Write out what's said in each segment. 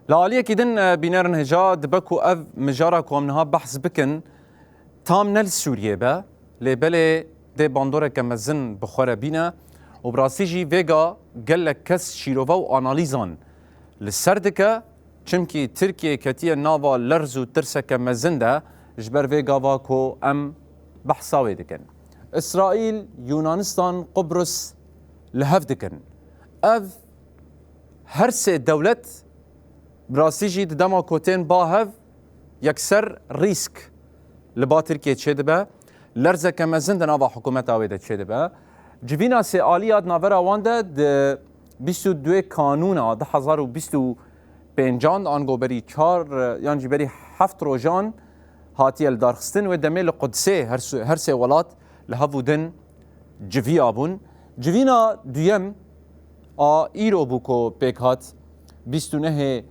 لعالية كيدن بينار هجا دبكو اف مجارا كوامنها بحث بكن تام نل سوريا با لبالي دي باندورة كمزن بخورة بينا وبراسيجي فيغا قالك كس شيروفا واناليزان للسردكة چمكي تركيا كتيا نافا لرزو ترسا كمزن ده جبر فيغا واكو ام بحثاوي دكن اسرائيل يونانستان قبرص لهف دكن اف هرسي دولت براسيجي دما كوتين باهف يكسر ريسك لبا تركيا تشدبه لرزه كمزن دناوا حكومت اويده تشدبه جبينا سي آليات نافرا وانده د 22 قانونا 2025 انگو بری 4 يعني بری 7 روجان هاتي الدارخستن و دمي القدسي هر سي ولات لهفودن جفيابون جفينا دويم ايرو بوكو بيكات 29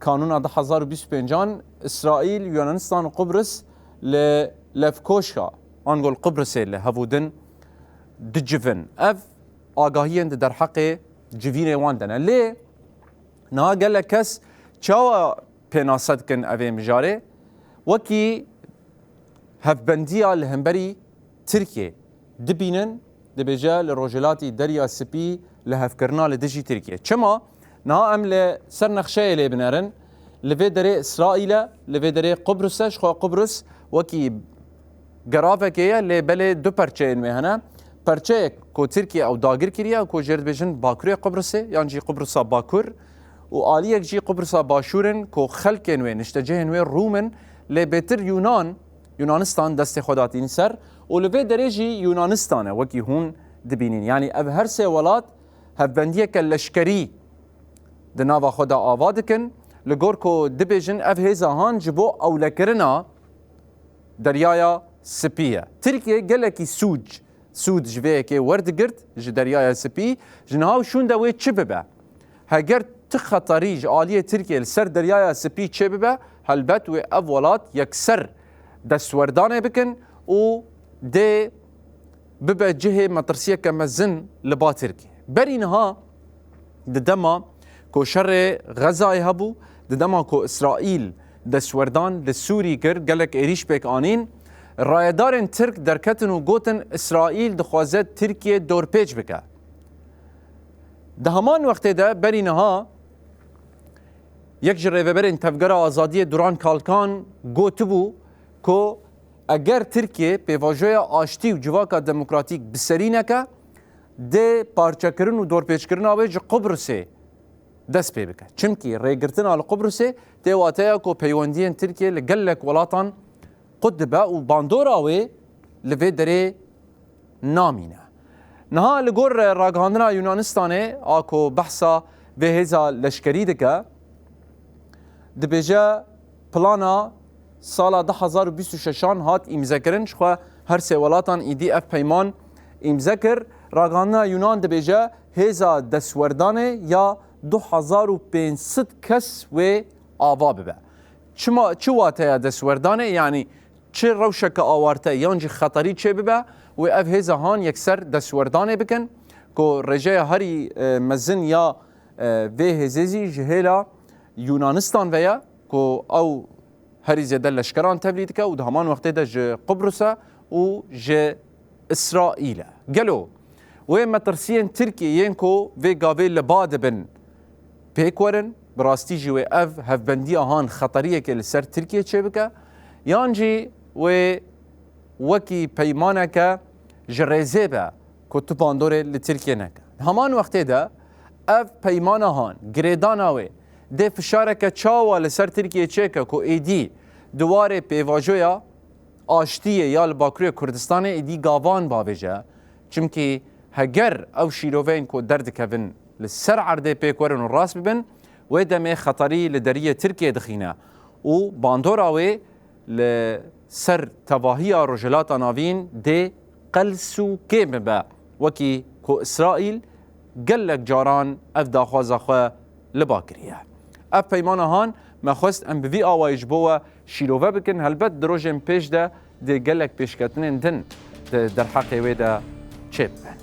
قانون 2025 اسرائيل يونانستان وقبرص لفكوشا انقول قبرص اللي هفودن دجفن اف آگاهيين در حق جفين واندنا ليه نا قال لك كس چاوا پناسد كن اوه مجاره وكي هفبنديا لهمبري تركيا دبينن دبجا لروجلاتي دريا سبي لهفكرنا لدجي تركيا چما نا ام لسر نخشاية لي بنارن لفي دري اسرائيل لفي دري قبرص شخوا قبرص وكي قرافكيا لي بلي دو پرچين مهنا پرچه کو تركيا او داگر كريا کو جرد بجن باكوري قبرص يعني جي قبرص باكور و آليك جي قبرص باشورن کو خلقين وين اشتجهن وين رومن لي بيتر يونانستان دست خداتين سر و لفي دري جي يونانستان وكي هون دبينين يعني اف هر سي ولات هفبنديه كاللشكري دناوا خدا آوادكن لگور کو دبیجن اف هیزا هان جبو اولکرنا دریایا سپیه ترکیه گلکی سود جوه که ورد گرد ج دریایا سپی جنهاو شون دوی چه ببه هگر تخطری ج آلیه ترکیه لسر دریایا سپی چه ببه هلبت و اولات یکسر دستوردانه بکن و ده ببه جهه مطرسیه کمزن لبا ترکیه برینها ددما کو شر غزای هبو ددما کو اسرائیل دستوردان لسوری کرد گلک ایریش بیک آنین رایدارن ترک درکتن و گوتن اسرائیل دخوازد ترکیه دور پیچ بکه ده همان وقت ده برینها یک جره برین تفگر آزادی دوران کالکان گوتبو کو اگر ترکیه پیواجوی آشتی و جواکا دموکراتیک بسری نکه ده پارچه کرن و دور پیچ کرن آویج قبرسه دست پی بکه چمکی ریگرتن آل قبرسه تیواتیا کو پیوندین ترکیه لگلک ولاتان قدبه و باندوراوی لوی دره نامینه نها لگور راگهاندنا یونانستانه آکو بحثا به هزا لشکری دکه دبیجه پلانا سالا 2026 هات امضا کرن شخوا هر سه ولاتان ایدی اف پیمان امضا کر راگهاندنا یونان دبیجه هزا دستوردانه یا 2500 کس و آوا ببه چه واته دستوردانه یعنی چه روشک آوارته یانجی خطری چه ببه و اف هزا هان یکسر دستوردانه بکن که رجای هری مزن یا و هزیزی جهیلا یونانستان ویا که او هری زیده لشکران تبلید که و ده همان وقتی ده جه قبرسه و جه اسرائیل گلو و مترسین ترکیه ینکو و گاوه لباد بن پیکورن براستی جی و اف هفبندی آهان خطریه که لسر ترکیه چه بکه یانجی و وکی پیمانه که جریزه به که تو پاندوره لترکیه نکه همان وقتی ده اف پیمانه هان گریدانه و ده فشاره که چاوه لسر ترکیه چه که که ایدی دواره پیواجویا آشتیه یا لباکروی کردستان ایدی گاوان باویجه چمکی هگر او شیروین که درد کهون لسر عرده پیکورن و راست ببن و دمه خطری لدریه ترکیه دخینه و باندوراوی لسر تواهی رجلات ناوین ده قلسو که ببه وکی که اسرائیل گلک جاران اف داخوازه خواه لباکریه اف پیمانه هان مخواست ام بوی آوایج بوه شیروه بکن هلبت دروجن پیش ده گلک پیشکتنین دن در حقی وی ده چه ببن